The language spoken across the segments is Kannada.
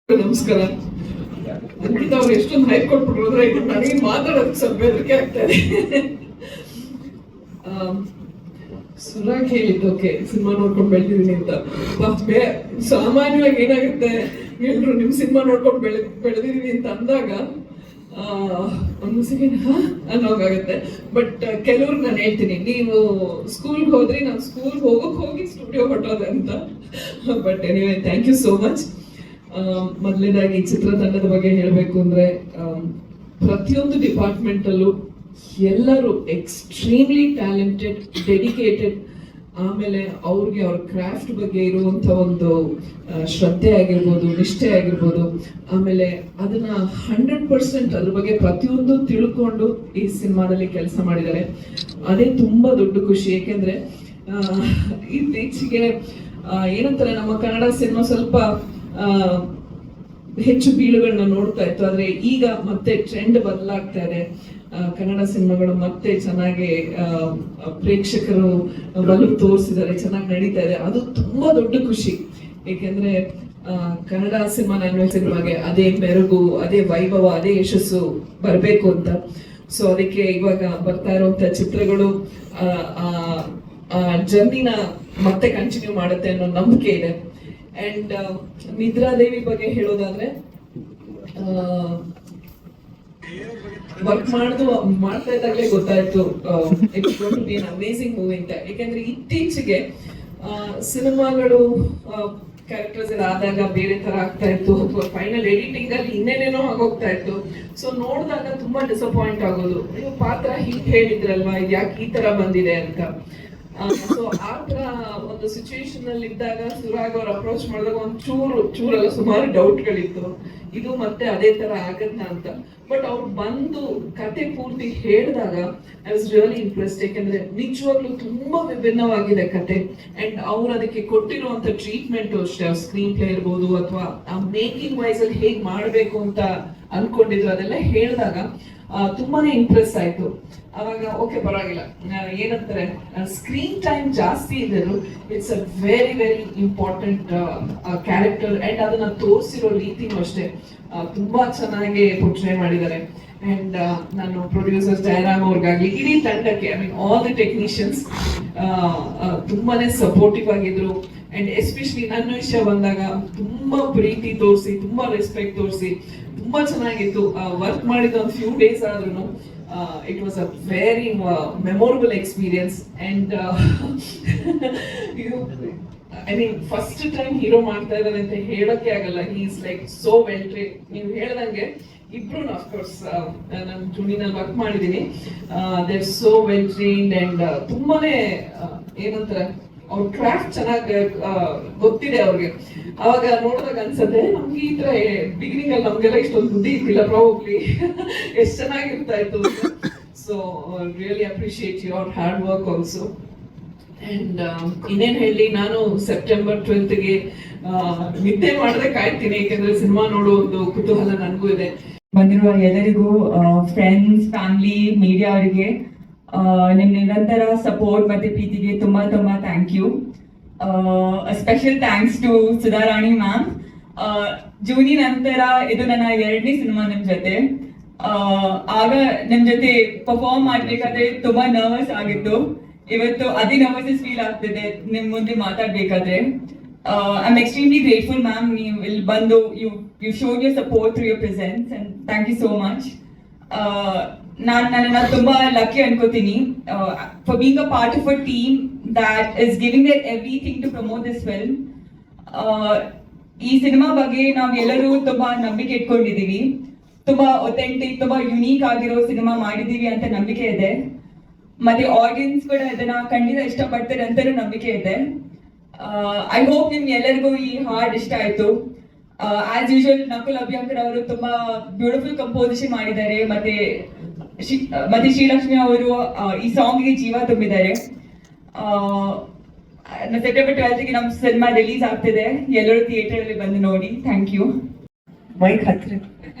ನಮಸ್ಕಾರ. ಅಂಕಿತ ಅವ್ರು ಎಷ್ಟೊಂದು ಹೈಕ್ ಕೊಟ್ಬಿಟ್ರೆ ನನಗೆ ಮಾತಾಡೋದಕ್ಕೆ ಸ್ವಲ್ಪ ಹೆದರಿಕೆ ಆಗ್ತಾ ಇದೆ. ಸುರಾಗ್ ಹೇಳಿದ್ದು ಓಕೆ, ಸಿನಿಮಾ ನೋಡ್ಕೊಂಡು ಬೆಳೆದಿದ್ದೀನಿ ಅಂತ. ಸಾಮಾನ್ಯವಾಗಿ ಏನಾಗುತ್ತೆ, ಎಲ್ರು ನಿಮ್ ಸಿನಿಮಾ ನೋಡ್ಕೊಂಡು ಬೆಳೆದಿದ್ದೀನಿ ಅಂತ ಅಂದಾಗ ಒಂದು ಸೆಕೆಂಡ್ ಅನ್ನೋಗಾಗುತ್ತೆ. ಬಟ್ ಕೆಲವ್ರಿಗೆ ನಾನು ಹೇಳ್ತೀನಿ, ನೀವು ಸ್ಕೂಲ್ಗೆ ಹೋದ್ರಿ, ನಾನು ಸ್ಕೂಲ್ಗೆ ಹೋಗಿ ಸ್ಟುಡಿಯೋ ಹೊಟ್ಟೋದೆ ಅಂತ. But anyway, thank you so much. ಮೊದಲನೇದಾಗಿ ಚಿತ್ರತಂಡದ ಬಗ್ಗೆ ಹೇಳಬೇಕು ಅಂದ್ರೆ, ಪ್ರತಿಯೊಂದು ಡಿಪಾರ್ಟ್ಮೆಂಟ್ ಅಲ್ಲೂ ಎಲ್ಲರೂ ಎಕ್ಸ್ಟ್ರೀಮ್ಲಿ ಟ್ಯಾಲೆಂಟೆಡ್, ಡೆಡಿಕೇಟೆಡ್. ಆಮೇಲೆ ಅವ್ರಿಗೆ ಅವ್ರ ಕ್ರಾಫ್ಟ್ ಬಗ್ಗೆ ಇರುವಂತ ಒಂದು ಶ್ರದ್ಧೆ ಆಗಿರ್ಬೋದು, ನಿಷ್ಠೆ ಆಗಿರ್ಬೋದು, ಆಮೇಲೆ ಅದನ್ನ 100% ಅದ್ರ ಬಗ್ಗೆ ಪ್ರತಿಯೊಂದು ತಿಳ್ಕೊಂಡು ಈ ಸಿನಿಮಾದಲ್ಲಿ ಕೆಲಸ ಮಾಡಿದ್ದಾರೆ. ಅದೇ ತುಂಬಾ ದೊಡ್ಡ ಖುಷಿ. ಏಕೆಂದ್ರೆ ಇತ್ತೀಚೆಗೆ ಏನಂತಾರೆ, ನಮ್ಮ ಕನ್ನಡ ಸಿನಿಮಾ ಸ್ವಲ್ಪ ಹೆಚ್ಚು ಬೀಳುಗಳನ್ನ ನೋಡ್ತಾ ಇತ್ತು. ಆದ್ರೆ ಈಗ ಮತ್ತೆ ಟ್ರೆಂಡ್ ಬದಲಾಗ್ತಾ ಇದೆ. ಕನ್ನಡ ಸಿನಿಮಾಗಳು ಮತ್ತೆ ಚೆನ್ನಾಗಿ ಪ್ರೇಕ್ಷಕರು ಒಲವು ತೋರಿಸಿದ್ದಾರೆ, ಚೆನ್ನಾಗಿ ನಡೀತಾ ಇದೆ. ಅದು ತುಂಬಾ ದೊಡ್ಡ ಖುಷಿ. ಏಕೆಂದ್ರೆ ಕನ್ನಡ ಸಿನಿಮಾಗೆ ಅದೇ ಮೆರುಗು, ಅದೇ ವೈಭವ, ಅದೇ ಯಶಸ್ಸು ಬರಬೇಕು ಅಂತ. ಸೊ ಅದಕ್ಕೆ ಇವಾಗ ಬರ್ತಾ ಇರುವಂತ ಚಿತ್ರಗಳು ಆ ಜರ್ನಿನ ಮತ್ತೆ ಕಂಟಿನ್ಯೂ ಮಾಡುತ್ತೆ ಅನ್ನೋ ನಂಬಿಕೆ ಇದೆ. ಅಂಡ್ ನಿದ್ರಾದೇವಿ ಬಗ್ಗೆ ಹೇಳೋದಾದ್ರೆ, ವರ್ಕ್ ಮಾಡ್ತಾ ಇದ್ದಾಗಲೇ ಗೊತ್ತಾಯ್ತು it's going to be an amazing movie ಅಂತ. ಯಾಕಂದ್ರೆ ಇತ್ತೀಚೆಗೆ ಸಿನಿಮಾಗಳು ಕ್ಯಾರೆಕ್ಟರ್ಸ್ ಎಲ್ಲ ಆದಾಗ ಬೇರೆ ತರ ಆಗ್ತಾ ಇತ್ತು, ಅಥವಾ ಫೈನಲ್ ಎಡಿಟಿಂಗ್ ಅಲ್ಲಿ ಇನ್ನೇನೇನೋ ಆಗೋಗ್ತಾ ಇತ್ತು. ಸೊ ನೋಡಿದಾಗ ತುಂಬಾ ಡಿಸಪಾಯಿಂಟ್ ಆಗೋದು, ನೀವು ಪಾತ್ರ ಹೀಗೆ ಹೇಳಿದ್ರಲ್ವಾ, ಇದು ಯಾಕೆ ಈ ತರ ಬಂದಿದೆ ಅಂತ. ಸೊ ಆ ತರ ಒಂದು ಸಿಚುವೇಶನ್ ಅಲ್ಲಿ ಇದ್ದಾಗ ಸುರಾಗ್ ಅವ್ರು ಅಪ್ರೋಚ್ ಮಾಡಿದಾಗ ಒಂದು ಚೂರಲ್ಲ ಸುಮಾರು ಡೌಟ್ಗಳಿತ್ತು, ಇದು ಮತ್ತೆ ಅದೇ ತರ ಆಗತ್ತ ಅಂತ. ಬಟ್ ಅವ್ರು ಬಂದು ಕತೆ ಪೂರ್ತಿ ಹೇಳಿದಾಗ ಐ ವಾಸ್ ರಿಯಲಿ ಇಂಪ್ರೆಸ್ಡ್. ಯಾಕಂದ್ರೆ ನಿಜವಾಗ್ಲೂ ತುಂಬಾ ವಿಭಿನ್ನವಾಗಿದೆ ಕತೆ. ಅಂಡ್ ಅವ್ರು ಅದಕ್ಕೆ ಕೊಟ್ಟಿರುವಂತ ಟ್ರೀಟ್ಮೆಂಟ್ ಅಷ್ಟೇ, ಸ್ಕ್ರೀನ್ ಪ್ಲೇ ಇರ್ಬೋದು ಅಥವಾ ಆ ಮೇಕಿಂಗ್ ವೈಸ್ ಅಲ್ಲಿ ಹೇಗ್ ಮಾಡ್ಬೇಕು ಅಂತ ಅನ್ಕೊಂಡಿದ್ರು, ಅದೆಲ್ಲ ಹೇಳಿದಾಗ ತುಂಬಾನೇ ಇಂಪ್ರೆಸ್ ಆಯ್ತು. ಅವಾಗ ಓಕೆ, ಪರವಾಗಿಲ್ಲ, ಏನಂತಾರೆ, ಸ್ಕ್ರೀನ್ ಟೈಮ್ ಜಾಸ್ತಿ ಇದ್ದರು, it's a very very important character. And ಅದನ್ನ ತೋರಿಸಿರೋ ರೀತಿನೂ ಅಷ್ಟೇ ತುಂಬಾ ಚೆನ್ನಾಗಿ ಪೋರ್ಟ್ರೇ ಮಾಡಿದ್ದಾರೆ. ಅಂಡ್ ನಾನು ಪ್ರೊಡ್ಯೂಸರ್ ಜಯರಾಮ್ ಅವ್ರಿಗಾಗ್ಲಿ, ಇಡೀ ತಂಡಕ್ಕೆ, I mean all the technicians ತುಂಬಾನೇ ಸಪೋರ್ಟಿವ್ ಆಗಿದ್ರು. ಅಂಡ್ ಎಸ್ಪೆಷಲಿ ನನ್ನ ವಿಷಯ ಬಂದಾಗ ತುಂಬಾ ಪ್ರೀತಿ ತೋರಿಸಿ, ತುಂಬಾ ರೆಸ್ಪೆಕ್ಟ್ ತೋರಿಸಿ, ತುಂಬಾ ಚೆನ್ನಾಗಿತ್ತು. ವರ್ಕ್ ಮಾಡಿದ ಒಂದು ಫ್ಯೂ ಡೇಸ್ ಆದ್ರೂ it was a very memorable experience. And I mean, first time hero ಮಾಡ್ತಾ ಇದ್ದಾರೆ ಅಂತ ಹೇಳೋಕೆ ಆಗಲ್ಲ. he is like so well trained. ನೀವು ಹೇಳ್ದಂಗೆ ಇಬ್ರು ಆಫ್ ಕೋರ್ಸ್ ನಾನು ಜೂನಿನಲ್ಲಿ ವರ್ಕ್ ಮಾಡಿದ್ದೀನಿ. they are so well trained and ತುಂಬಾನೇ ಏನಂತಾರೆ, ಅವ್ರ ಕ್ರಾಫ್ಟ್ ಚೆನ್ನಾಗಿ ಗೊತ್ತಿದೆ ಅವ್ರಿಗೆ. ಅವಾಗ ನೋಡಿದಾಗ ಅನ್ಸತ್ತೆ, ನಮ್ಗೆ ಈ ತರ ಬಿಗಿನಿಂಗ್ ಅಲ್ಲಿ ನಮ್ಗೆಲ್ಲ ಇಷ್ಟೊಂದು ಬುದ್ಧಿ ಇದ್ದಿಲ್ಲ ಪ್ರಾಬಬ್ಲಿ, ಎಷ್ಟು ಚೆನ್ನಾಗಿರ್ತಾ ಇತ್ತು. So really appreciate your hard work also. And ಇನ್ನೇನ್ ಹೇಳಿ, ನಾನು ಸೆಪ್ಟೆಂಬರ್ 12ಗೆ ನಿದ್ದೆ ಮಾಡದೆ ಕಾಯ್ತೀನಿ, ಯಾಕಂದ್ರೆ ಸಿನಿಮಾ ನೋಡೋ ಒಂದು ಕುತೂಹಲ ನನಗೂ ಇದೆ. ಬಂದಿರುವ ಎಲ್ಲರಿಗೂ, ಫ್ರೆಂಡ್ಸ್, ಫ್ಯಾಮಿಲಿ, ಮೀಡಿಯಾ ಅವರಿಗೆ ನಿಮ್ ನಿರಂತರ ಸಪೋರ್ಟ್ ಮತ್ತೆ ಪ್ರೀತಿಗೆ ತುಂಬಾ ತುಂಬಾ thank you. Special thanks to Sudharani ma'am. ಜೂನಿ ನಂತರ ಇದು ನನ್ನ 2ನೇ ಸಿನಿಮಾ ನಿಮ್ ಜೊತೆ. ಆಗ ನಿಮ್ ಜೊತೆ ಪರ್ಫಾರ್ಮ್ ಮಾಡ್ಬೇಕಾದ್ರೆ ತುಂಬಾ ನರ್ವಸ್ ಆಗಿತ್ತು. ಇವತ್ತು ಅದೇ ನರ್ವಸ್ ಫೀಲ್ ಆಗ್ತಿದೆ ನಿಮ್ ಮುಂದೆ ಮಾತಾಡ್ಬೇಕಾದ್ರೆ. I am extremely grateful ma'am. ನೀವು ಇಲ್ಲಿ ಬಂದು you showed your support through your presence and thank you so much. ನಾನು ತುಂಬಾ ಲಕ್ಕಿ ಅನ್ಕೋತೀನಿ for being a part of a team that is giving their everything to promote this film. ಈ ಸಿನಿಮಾ ಬಗ್ಗೆ ನಾವು ಎಲ್ಲರೂ ತುಂಬಾ ನಂಬಿಕೆ ಇಟ್ಕೊಂಡಿದೀವಿ. ತುಂಬಾ ಒಥೆಂಟಿಕ್, ತುಂಬಾ ಯುನೀಕ್ ಆಗಿರೋ ಸಿನಿಮಾ ಮಾಡಿದೀವಿ ಅಂತ ನಂಬಿಕೆ ಇದೆ. ಮತ್ತೆ ಆಡಿಯನ್ಸ್ ಕೂಡ ಇದನ್ನ ಖಂಡಿತ ಇಷ್ಟಪಡ್ತಾರೆ ಅಂತಲೂ ನಂಬಿಕೆ ಇದೆ. ಐ ಹೋಪ್ ನಿಮ್ಗೆ ಎಲ್ಲರಿಗೂ ಈ ಹಾಡ್ ಇಷ್ಟ ಆಯ್ತು. ಆಸ್ ಯೂಶುವಲ್ ನಕುಲ್ ಅಭ್ಯಂಕರ್ ಅವರು ತುಂಬಾ ಬ್ಯೂಟಿಫುಲ್ ಕಂಪೋಸಿಷನ್ ಮಾಡಿದ್ದಾರೆ. ಮತ್ತೆ ಶ್ರೀಲಕ್ಷ್ಮಿ ಅವರು ಈ ಸಾಂಗ್ಗೆ ಜೀವ ತುಂಬಿದ್ದಾರೆ. ಸೆಪ್ಟೆಂಬರ್ 12ಗೆ ನಮ್ಮ ಸಿನಿಮಾ ರಿಲೀಸ್ ಆಗ್ತಿದೆ. ಎಲ್ಲರೂ ಥಿಯೇಟರ್ ಅಲ್ಲಿ ಬಂದು ನೋಡಿ. Thank you. ಮೈಕ್ ಹತ್ರ.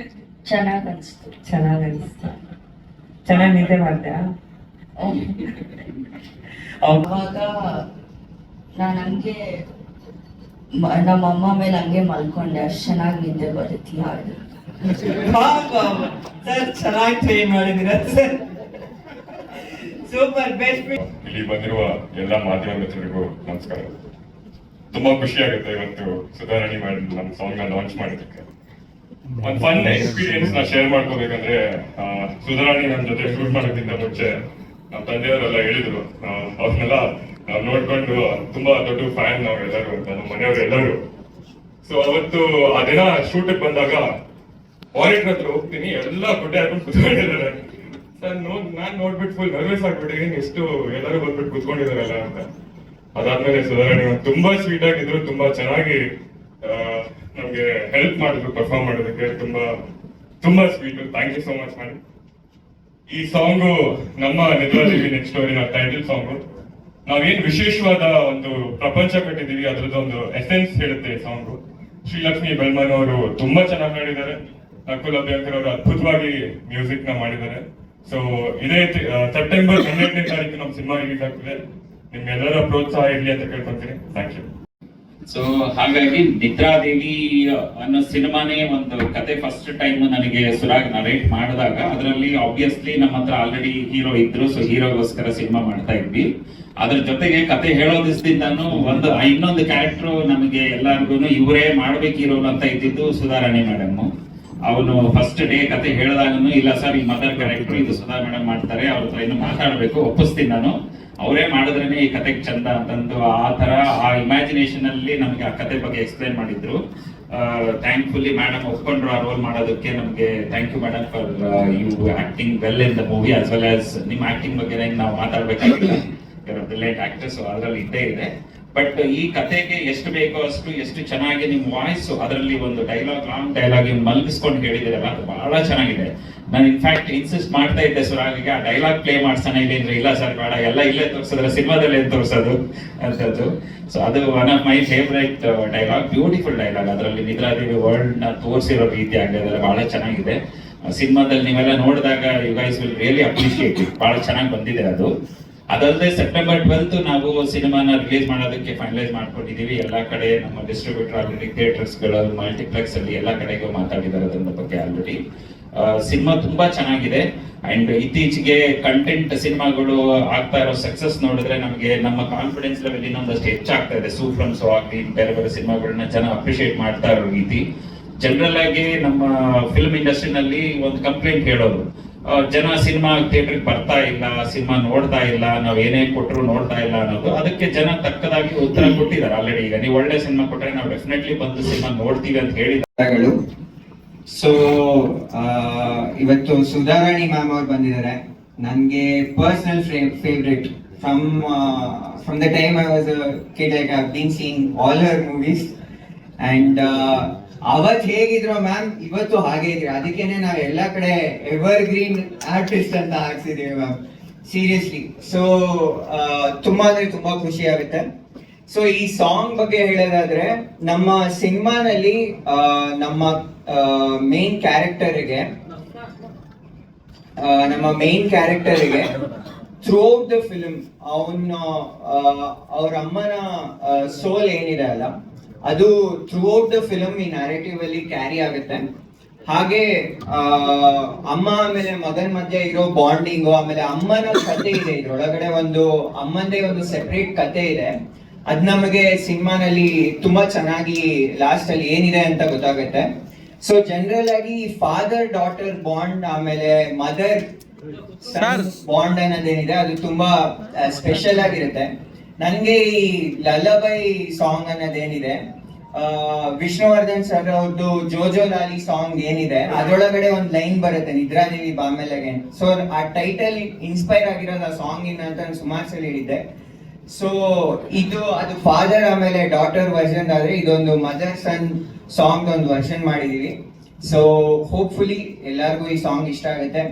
ಚೆನ್ನಾಗಿ ಅನಿಸ್ತು. ಚೆನ್ನಾಗಿ ನಿದ್ದೆ ಮಾಡ್ದೆ. ಅವಾಗ ನಾನು ಹಂಗೆ ನಮ್ಮ ಅಮ್ಮ ಮೇಲೆ ಹಂಗೆ ಮಲ್ಕೊಂಡೆ, ಅಷ್ಟು ಚೆನ್ನಾಗಿ ನಿದ್ದೆ ಬರುತ್ತೆ ಹಾಡು. ಸರ್ ಚೆನ್ನಾಗಿ ಟ್ರೈ ಮಾಡಿದ್ದೀರಾ ಸರ್, ಸೂಪರ್ ಬೆಸ್ಟ್. ಇಲ್ಲಿ ಬಂದಿರುವ ಎಲ್ಲ ಮಾಧ್ಯಮ ಮಿತ್ರರಿಗೂ ನಮಸ್ಕಾರ. ತುಂಬಾ ಖುಷಿ ಆಗುತ್ತೆ ಇವತ್ತು ಸುಧಾರಣೆ ಮಾಡಿ ನಮ್ಮ ಸಾಂಗ್ ನ ಲಾಂಚ್ ಮಾಡಿದ್ದಕ್ಕೆ. ಒಂದು ಫನ್ ಎಕ್ಸ್ಪೀರಿಯನ್ಸ್ ನ ಶೇರ್ ಮಾಡ್ಕೋಬೇಕಂದ್ರೆ, ಸುಧಾರಣೆ ನನ್ನ ಜೊತೆ ಶೂಟ್ ಮಾಡೋಕ್ಕಿಂತ ಮುಂಚೆ ನಮ್ಮ ತಂದೆಯವರೆಲ್ಲ ಹೇಳಿದ್ರು, ಅವ್ರನ್ನೆಲ್ಲ ನಾವು ನೋಡ್ಕೊಂಡು ತುಂಬಾ ದೊಡ್ಡ ಫ್ಯಾನ್ ನಾವೆಲ್ಲರೂ ಅಂತ, ನಮ್ಮ ಮನೆಯವರು ಎಲ್ಲರೂ. ಸೊ ಅವತ್ತು ಆ ದಿನ ಶೂಟಿಗೆ ಬಂದಾಗ ವಾರಿಟರ್ ಹತ್ರ ಹೋಗ್ತೀನಿ, ಎಲ್ಲ ಗುಡ್ಡೆ ಹಾಕೊಂಡು ಕುತ್ಕೊಂಡಿದ್ದಾರೆ. ಸರ್ ನಾನ್ ನೋಡ್ಬಿಟ್ಟು ಫುಲ್ ನರ್ವಸ್ ಆಗ್ಬಿಟ್ಟಿದ್ದೀನಿ, ಎಷ್ಟು ಎಲ್ಲರೂ ಬಂದ್ಬಿಟ್ಟು ಕುತ್ಕೊಂಡಿದಾರಲ್ಲ ಅಂತ. ಅದಾದ್ಮೇಲೆ ಸುಧಾರಣೆ ತುಂಬಾ ಸ್ವೀಟ್ ಆಗಿದ್ರು, ತುಂಬಾ ಚೆನ್ನಾಗಿ ನಮ್ಗೆ ಹೆಲ್ಪ್ ಮಾಡಿದ್ರು ಪರ್ಫಾರ್ಮ್ ಮಾಡೋದಕ್ಕೆ. ತುಂಬಾ sweet. Thank you so much ಮಾಡಿ. ಈ ಸಾಂಗು ನಮ್ಮ ನಿದ್ರಾದೇವಿ ನೆಕ್ಸ್ಟ್ ಸ್ಟೋರಿನ ಟೈಟಲ್ ಸಾಂಗು. ನಾವೇನ್ ವಿಶೇಷವಾದ ಒಂದು ಪ್ರಪಂಚ ಕಟ್ಟಿದೀವಿ ಅದ್ರದ್ದು ಒಂದು ಎಸೆನ್ಸ್ ಹೇಳುತ್ತೆ ಈ ಸಾಂಗು. ಶ್ರೀಲಕ್ಷ್ಮಿ ಬೆಳ್ಮನ್ ಅವರು ತುಂಬಾ ಚೆನ್ನಾಗಿ ಮಾಡಿದ್ದಾರೆ. ನಕುಲ್ ಅಭ್ಯಂಕರ್ ಅವರು ಅದ್ಭುತವಾಗಿ ಮ್ಯೂಸಿಕ್ ನ ಮಾಡಿದ್ದಾರೆ. ಸೊ ಇದೇ ಸೆಪ್ಟೆಂಬರ್ 12ನೇ ತಾರೀಕು ನಮ್ಮ ಸಿನಿಮಾ ರಿಲೀಸ್ ಆಗ್ತಿದೆ. ನಿಮ್ಗೆಲ್ಲರ ಪ್ರೋತ್ಸಾಹ ಇರಲಿ ಅಂತ ಕೇಳ್ಕೊಂತೀನಿ. Thank you. ಸೊ ಹಾಗಾಗಿ ನಿದ್ರಾದೇವಿ ಅನ್ನೋ ಸಿನಿಮಾನೇ ಒಂದು ಕತೆ ಫಸ್ಟ್ ಟೈಮ್ ನನಗೆ ಸುರಾಗ್ ನರೇಟ್ ಮಾಡಿದಾಗ, ಅದರಲ್ಲಿ ಆಬ್ವಿಯಸ್ಲಿ ನಮ್ಮ ಹತ್ರ ಆಲ್ರೆಡಿ ಹೀರೋ ಇದ್ರು, ಸೊ ಹೀರೋಗೋಸ್ಕರ ಸಿನಿಮಾ ಮಾಡ್ತಾ ಇದ್ವಿ. ಅದ್ರ ಜೊತೆಗೆ ಕತೆ ಹೇಳೋ ದಿವಸದಿಂದಾನು ಇನ್ನೊಂದು ಕ್ಯಾರೆಕ್ಟರ್ ನಮಗೆ ಎಲ್ಲರಿಗೂ ಇವರೇ ಮಾಡ್ಬೇಕು ಹೀರೋನು ಅಂತ ಇದ್ದಿದ್ದು ಸುಧಾರಣೆ ಮೇಡಮ್. ಅವನು ಫಸ್ಟ್ ಡೇ ಕತೆ ಹೇಳಿದಾಗನು, ಇಲ್ಲ ಸರ್ ಈ ಮದರ್ ಕ್ಯಾರೆಕ್ಟರ್ ಇದು ಸುಧಾ ಮೇಡಮ್ ಮಾಡ್ತಾರೆ, ಅವ್ರ ಹತ್ರ ಇನ್ನು ಮಾತಾಡ್ಬೇಕು, ಒಪ್ಪಿಸ್ತೀನಿ ನಾನು, ಅವರೇ ಮಾಡಿದ್ರೇನೆ ಈ ಕತೆಗೆ ಚಂದ ಅಂತಂದು ಆ ತರ ಆ ಇಮ್ಯಾಜಿನೇಷನ್ ಅಲ್ಲಿ ನಮ್ಗೆ ಆ ಕತೆ ಬಗ್ಗೆ ಎಕ್ಸ್ಪ್ಲೈನ್ ಮಾಡಿದ್ರು. ಥ್ಯಾಂಕ್ಫುಲಿ ಮೇಡಮ್ ಒಪ್ಕೊಂಡ್ರು ಆ ರೋಲ್ ಮಾಡೋದಕ್ಕೆ. ನಮ್ಗೆ thank you madam for you acting well in the movie as well as ನಿಮ್ಮ ಆಕ್ಟಿಂಗ್ ಬಗ್ಗೆ ನಾವು ಮಾತಾಡ್ಬೇಕಾಗಿಲ್ಲ, ಬ್ರಿಲಿಯಂಟ್ ಆಕ್ಟರ್ಸ್ ಅದರಲ್ಲಿ ಇದ್ದೇ ಇದೆ. ಬಟ್ ಈ ಕತೆಗೆ ಎಷ್ಟು ಬೇಕೋ ಅಷ್ಟು, ಎಷ್ಟು ಚೆನ್ನಾಗಿ ನಿಮ್ಮ ವಾಯ್ಸ್ ಅದರಲ್ಲಿ ಒಂದು ಡೈಲಾಗ್, ಲಾಂಗ್ ಡೈಲಾಗ್ ಮಲಗಿಸ್ಕೊಂಡು ಹೇಳಿದಿರಲ್ಲ, ಅದು ಬಹಳ ಚೆನ್ನಾಗಿದೆ. ನಾನು ಇನ್ಫ್ಯಾಕ್ಟ್ ಇನ್ಸಿಸ್ಟ್ ಮಾಡ್ತಾ ಇದ್ದೆ ಸುರಾಗಿಗೆ, ಆ ಡೈಲಾಗ್ ಪ್ಲೇ ಮಾಡ್ಸೋಣ ಇಲ್ಲಿ ಅಂದ್ರೆ, ಇಲ್ಲ ಸರ್ ಬೇಡ, ಎಲ್ಲ ಇಲ್ಲೇ ತೋರಿಸಿದ್ರೆ ಸಿನಿಮಾದಲ್ಲಿ ಏನ್ ತೋರಿಸೋದು ಅಂತದ್ದು. ಸೊ ಅದು one of my favourite dialogue, beautiful dialogue. ಅದರಲ್ಲಿ ನಿದ್ರಾದೇವಿ ವರ್ಲ್ಡ್ ನ ತೋರಿಸಿರೋ ರೀತಿ ಆಗಲಿ ಅದೆಲ್ಲ ಬಹಳ ಚೆನ್ನಾಗಿದೆ. ಸಿನಿಮಾದಲ್ಲಿ ನೀವೆಲ್ಲ ನೋಡಿದಾಗ you guys will really appreciate it, ಬಹಳ ಚೆನ್ನಾಗಿ ಬಂದಿದೆ ಅದು. ಅದಲ್ಲದೆ ಸೆಪ್ಟೆಂಬರ್ 12 ನಾವು ಸಿನಿಮಾನ ರಿಲೀಸ್ ಮಾಡೋದಕ್ಕೆ ಫೈನಲೈಸ್ ಮಾಡ್ಕೊಂಡಿದೀವಿ. ಎಲ್ಲಾ ಕಡೆ ನಮ್ಮ ಡಿಸ್ಟ್ರಿಬ್ಯೂಟರ್ ಆಲ್ರೆಡಿ ಥಿಯೇಟರ್ಸ್ ಗಳು, ಮಲ್ಟಿಪ್ಲೆಕ್ಸ್ ಅಲ್ಲಿ ಎಲ್ಲಾ ಕಡೆಗೂ ಮಾತಾಡಿದ್ದಾರೆ ಅದರ ಬಗ್ಗೆ ಆಲ್ರೆಡಿ. ಸಿನಿಮಾ ತುಂಬಾ ಚೆನ್ನಾಗಿದೆ. ಅಂಡ್ ಇತ್ತೀಚೆಗೆ ಕಂಟೆಂಟ್ ಸಿನಿಮಾಗಳು ಆಗ್ತಾ ಇರೋ ಸಕ್ಸಸ್ ನೋಡಿದ್ರೆ ನಮಗೆ ನಮ್ಮ ಕಾನ್ಫಿಡೆನ್ಸ್ ಲೆವೆಲ್ ಇನ್ನೊಂದಷ್ಟು ಹೆಚ್ಚಾಗ್ತಾ ಇದೆ. ಸೂಫ್ರಮ್ ಸೋ ಆಗ್ಲಿ, ಬೇರೆ ಬೇರೆ ಸಿನಿಮಾಗಳನ್ನ ಜನ ಅಪ್ರಿಶಿಯೇಟ್ ಮಾಡ್ತಾ ಇರೋ ರೀತಿ. ಜನರಲ್ ಆಗಿ ನಮ್ಮ ಫಿಲ್ಮ್ ಇಂಡಸ್ಟ್ರಿನಲ್ಲಿ ಒಂದು ಕಂಪ್ಲೇಂಟ್ ಹೇಳೋದು, ಜನ ಸಿನಿಮಾ ಥಿಯೇಟರ್ಗೆ ಬರ್ತಾ ಇಲ್ಲ, ಸಿನಿಮಾ ನೋಡ್ತಾ ಇಲ್ಲ, ನಾವ್ ಏನೇ ಕೊಟ್ಟರು ನೋಡ್ತಾ ಇಲ್ಲ ಅನ್ನೋದು. ಅದಕ್ಕೆ ಜನ ತಕ್ಕದಾಗಿ ಉತ್ತರ ಕೊಟ್ಟಿದ್ದಾರೆ ಆಲ್ರೆಡಿ. ಈಗ ನೀವು ಒಳ್ಳೆ ಸಿನಿಮಾ ಕೊಟ್ರೆ ನಾವು ಡೆಫಿನೆಟ್ಲಿ ಬಂದು ಸಿನಿಮಾ ನೋಡ್ತೀವಿ ಅಂತ ಹೇಳಿದ್ದಾರೆ. ಸೊ ಇವತ್ತು ಸುಧಾರಾಣಿ ಮ್ಯಾಮ್ ಅವ್ರು ಬಂದಿದ್ದಾರೆ. ನನಗೆ personal favourite from the time I was a kid. Like I have been seeing all Har movies and ಅವತ್ ಹೇಗಿದ್ರು ಮ್ಯಾಮ್ ಇವತ್ತು ಹಾಗೆ ಇದ್ರಿ. ಅದಕ್ಕೇನೆ ನಾವ್ ಎಲ್ಲಾ ಕಡೆ ಎವರ್ ಗ್ರೀನ್ ಆರ್ಟಿಸ್ಟ್ ಅಂತ ಹಾಕ್ಸಿದೀವಿ ಮ್ಯಾಮ್, ಸೀರಿಯಸ್ಲಿ. ಸೊ ತುಂಬಾ ಅಂದ್ರೆ ತುಂಬಾ ಖುಷಿ ಆಗುತ್ತೆ. ಸೊ ಈ ಸಾಂಗ್ ಬಗ್ಗೆ ಹೇಳೋದಾದ್ರೆ, ನಮ್ಮ ಸಿನಿಮಾನಲ್ಲಿ ನಮ್ಮ ಮೇನ್ ಕ್ಯಾರೆಕ್ಟರ್ಗೆ ಥ್ರೂ ಔಟ್ ದ ಫಿಲ್ಮ್ ಅವ್ರ ಅಮ್ಮನ ಸೋಲ್ ಏನಿದೆ ಅಲ್ಲ, ಅದು ಥ್ರೂ ಔಟ್ ದ ಫಿಲ್ಮ್ ಈ ನ್ಯಾರೇಟಿವ್ ಅಲ್ಲಿ ಕ್ಯಾರಿ ಆಗುತ್ತೆ. ಹಾಗೆ ಅಮ್ಮ ಆಮೇಲೆ ಮಗನ್ ಮಧ್ಯೆ ಇರೋ ಬಾಂಡಿಂಗು, ಆಮೇಲೆ ಅಮ್ಮನ ಕತೆ ಇದೆ ಇದ್ರೊಳಗಡೆ, ಒಂದು ಅಮ್ಮಂದೇ ಒಂದು ಸೆಪರೇಟ್ ಕತೆ ಇದೆ. ಅದ್ ನಮಗೆ ಸಿನಿಮಾನಲ್ಲಿ ತುಂಬಾ ಚೆನ್ನಾಗಿ ಲಾಸ್ಟ್ ಅಲ್ಲಿ ಏನಿದೆ ಅಂತ ಗೊತ್ತಾಗುತ್ತೆ. ಸೊ ಜನರಲ್ ಆಗಿ ಫಾದರ್ ಡಾಟರ್ ಬಾಂಡ್ ಆಮೇಲೆ ಮದರ್ ಬಾಂಡ್ ಅನ್ನೋದೇನಿದೆ ಅದು ತುಂಬಾ ಸ್ಪೆಷಲ್ ಆಗಿರುತ್ತೆ. ನನ್ಗೆ ಈ ಲಲ್ಲಬೈ ಸಾಂಗ್ ಅನ್ನೋದೇನಿದೆ, ವಿಷ್ಣುವರ್ಧನ್ ಸರ್ ಅವ್ರದ್ದು ಜೋಜೋ ಲಾಲಿ ಸಾಂಗ್ ಏನಿದೆ, ಅದ್ರೊಳಗಡೆ ಒಂದ್ ಲೈನ್ ಬರುತ್ತೆ, ನಿದ್ರಾದೇವಿ ಬಾಮೆಲೆಗೆ. ಸೊ ಆ ಟೈಟಲ್ ಇನ್ಸ್ಪೈರ್ ಆಗಿರೋದು ಆ ಸಾಂಗ್ ಇಂದ ಅಂತ ಸುಮಾರು ಸಲ ಹೇಳಿದ್ದೆ. ಸೊ ಅದು ಫಾದರ್ ಆಮೇಲೆ ಡಾಟರ್ ವರ್ಷನ್ ಆದ್ರೆ, ಇದೊಂದು ಮದರ್ ಸನ್ ಸಾಂಗ್ ಒಂದು ವರ್ಷನ್ ಮಾಡಿದೀವಿ. ಸೊ ಹೋಪ್ಫುಲಿ ಎಲ್ಲರಿಗೂ ಈ ಸಾಂಗ್ ಇಷ್ಟ ಆಗುತ್ತೆ.